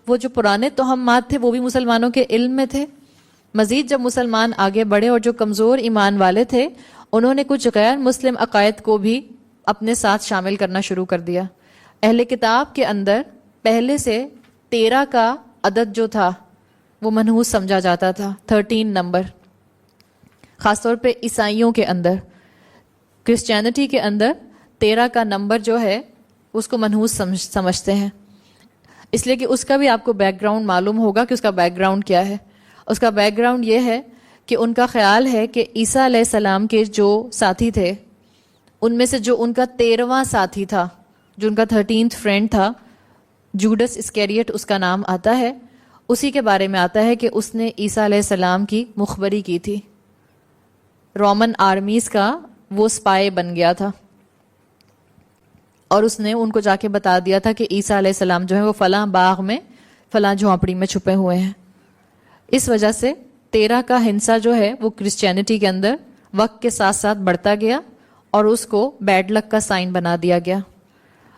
وہ جو پرانے توہمات تھے وہ بھی مسلمانوں کے علم میں تھے. مزید جب مسلمان آگے بڑھے اور جو کمزور ایمان والے تھے انہوں نے کچھ غیر مسلم عقائد کو بھی اپنے ساتھ شامل کرنا شروع کر دیا. اہل کتاب کے اندر پہلے سے 13 کا عدد جو تھا وہ منحوس سمجھا جاتا تھا. 13 نمبر خاص طور پہ عیسائیوں کے اندر، کرسچینٹی کے اندر 13 کا نمبر جو ہے اس کو منحوس سمجھتے ہیں. اس لیے کہ اس کا بھی آپ کو بیک گراؤنڈ معلوم ہوگا کہ اس کا بیک گراؤنڈ کیا ہے. اس کا بیک گراؤنڈ یہ ہے کہ ان کا خیال ہے کہ عیسیٰ علیہ السلام کے جو ساتھی تھے ان میں سے جو ان کا 13واں ساتھی تھا، جو ان کا 13th فرینڈ تھا، جوڈس اسکیریٹ اس کا نام آتا ہے، اسی کے بارے میں آتا ہے کہ اس نے عیسیٰ علیہ السلام کی مخبری کی تھی. رومن آرمیز کا وہ سپائے بن گیا تھا اور اس نے ان کو جا کے بتا دیا تھا کہ عیسیٰ علیہ السلام جو ہے وہ فلاں باغ میں فلاں جھونپڑی میں چھپے ہوئے ہیں. اس وجہ سے 13 کا ہنسا جو ہے وہ کرسچینٹی کے اندر وقت کے ساتھ ساتھ بڑھتا گیا اور اس کو بیڈ لک کا سائن بنا دیا گیا.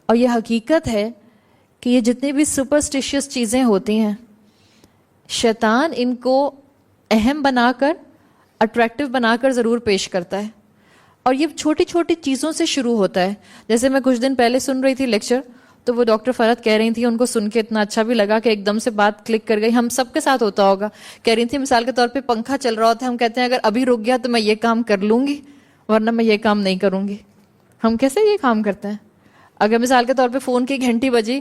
اور یہ حقیقت ہے کہ یہ جتنی بھی سپرسٹیشیس چیزیں ہوتی ہیں شیطان ان کو اہم بنا کر، اٹریکٹیو بنا کر ضرور پیش کرتا ہے. اور یہ چھوٹی چھوٹی چیزوں سے شروع ہوتا ہے. جیسے میں کچھ دن پہلے سن رہی تھی لیکچر، تو وہ ڈاکٹر فرحت کہہ رہی تھی، ان کو سن کے اتنا اچھا بھی لگا کہ ایک دم سے بات کلک کر گئی. ہم سب کے ساتھ ہوتا ہوگا. کہہ رہی تھی مثال کے طور پہ پنکھا چل رہا ہوتا ہے، ہم کہتے ہیں اگر ابھی رک گیا تو میں یہ کام کر لوں گی ورنہ میں یہ کام نہیں کروں گی. ہم کیسے یہ کام کرتے ہیں؟ اگر مثال کے طور پہ فون کی گھنٹی بجی،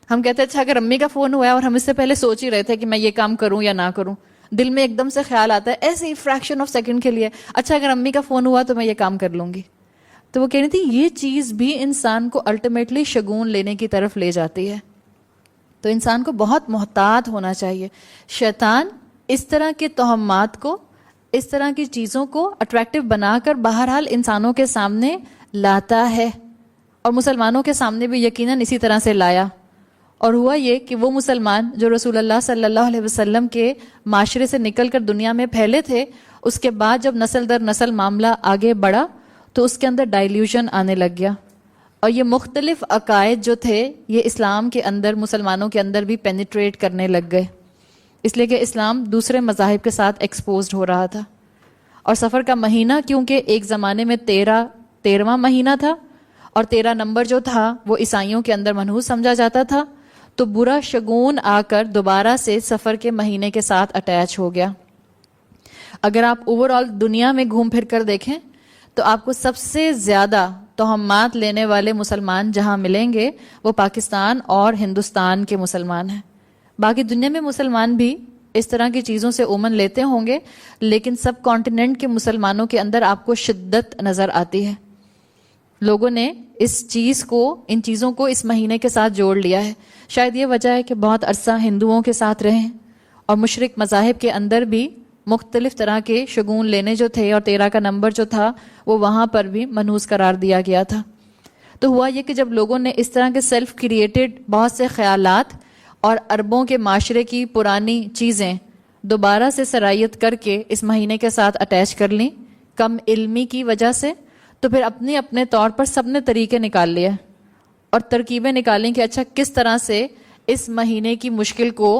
ہم کہتے ہیں اچھا اگر امی کا فون ہوا ہے اور ہم اس سے پہلے سوچ ہی رہے تھے کہ میں یہ کام کروں یا نہ کروں، دل میں ایک دم سے خیال آتا ہے ایسے ہی فریکشن آف سیکنڈ کے لیے، اچھا اگر امی کا فون ہوا تو میں یہ کام کر لوں گی. تو وہ کہہ رہی تھی یہ چیز بھی انسان کو الٹیمیٹلی شگون لینے کی طرف لے جاتی ہے. تو انسان کو بہت محتاط ہونا چاہیے. شیطان اس طرح کے توہمات کو، اس طرح کی چیزوں کو اٹریکٹیو بنا کر بہرحال انسانوں کے سامنے لاتا ہے، اور مسلمانوں کے سامنے بھی یقیناً اسی طرح سے لایا. اور ہوا یہ کہ وہ مسلمان جو رسول اللہ صلی اللہ علیہ وسلم کے معاشرے سے نکل کر دنیا میں پھیلے تھے، اس کے بعد جب نسل در نسل معاملہ آگے بڑھا تو اس کے اندر ڈائلیوژن آنے لگ گیا، اور یہ مختلف عقائد جو تھے یہ اسلام کے اندر، مسلمانوں کے اندر بھی پینیٹریٹ کرنے لگ گئے، اس لیے کہ اسلام دوسرے مذاہب کے ساتھ ایکسپوزڈ ہو رہا تھا. اور سفر کا مہینہ کیونکہ ایک زمانے میں 13واں مہینہ تھا، اور 13 نمبر جو تھا وہ عیسائیوں کے اندر منحوس سمجھا جاتا تھا، تو برا شگون آ کر دوبارہ سے سفر کے مہینے کے ساتھ اٹیچ ہو گیا. اگر آپ اوور آل دنیا میں گھوم پھر کر دیکھیں تو آپ کو سب سے زیادہ توہمات لینے والے مسلمان جہاں ملیں گے وہ پاکستان اور ہندوستان کے مسلمان ہیں. باقی دنیا میں مسلمان بھی اس طرح کی چیزوں سے عموماً لیتے ہوں گے، لیکن سب کانٹیننٹ کے مسلمانوں کے اندر آپ کو شدت نظر آتی ہے. لوگوں نے ان چیزوں کو اس مہینے کے ساتھ جوڑ لیا ہے. شاید یہ وجہ ہے کہ بہت عرصہ ہندوؤں کے ساتھ رہے اور مشرک مذاہب کے اندر بھی مختلف طرح کے شگون لینے جو تھے، اور 13 کا نمبر جو تھا وہ وہاں پر بھی منحوس قرار دیا گیا تھا. تو ہوا یہ کہ جب لوگوں نے اس طرح کے سیلف کریٹڈ بہت سے خیالات اور عربوں کے معاشرے کی پرانی چیزیں دوبارہ سے سرایت کر کے اس مہینے کے ساتھ اٹیچ کر لیں کم علمی کی وجہ سے، تو پھر اپنے اپنے طور پر سب نے طریقے نکال لیے اور ترکیبیں نکالیں کہ اچھا کس طرح سے اس مہینے کی مشکل کو،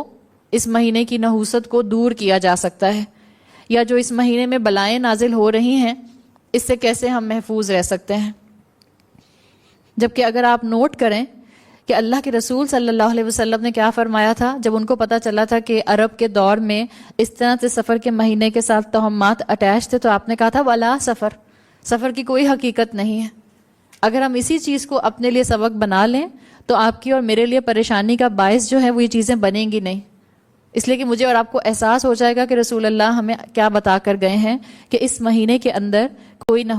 اس مہینے کی نحوست کو دور کیا جا سکتا ہے، یا جو اس مہینے میں بلائیں نازل ہو رہی ہیں اس سے کیسے ہم محفوظ رہ سکتے ہیں. جبکہ اگر آپ نوٹ کریں کہ اللہ کے رسول صلی اللہ علیہ وسلم نے کیا فرمایا تھا جب ان کو پتہ چلا تھا کہ عرب کے دور میں اس طرح سے سفر کے مہینے کے ساتھ توہمات اٹیچ تھے، تو آپ نے کہا تھا ولا سفر کی کوئی حقیقت نہیں ہے. اگر ہم اسی چیز کو اپنے لیے سبق بنا لیں تو آپ کی اور میرے لیے پریشانی کا باعث جو ہے وہ یہ چیزیں بنیں گی نہیں، اس لیے کہ مجھے اور آپ کو احساس ہو جائے گا کہ رسول اللہ ہمیں کیا بتا کر گئے ہیں کہ اس مہینے کے اندر کوئی نہ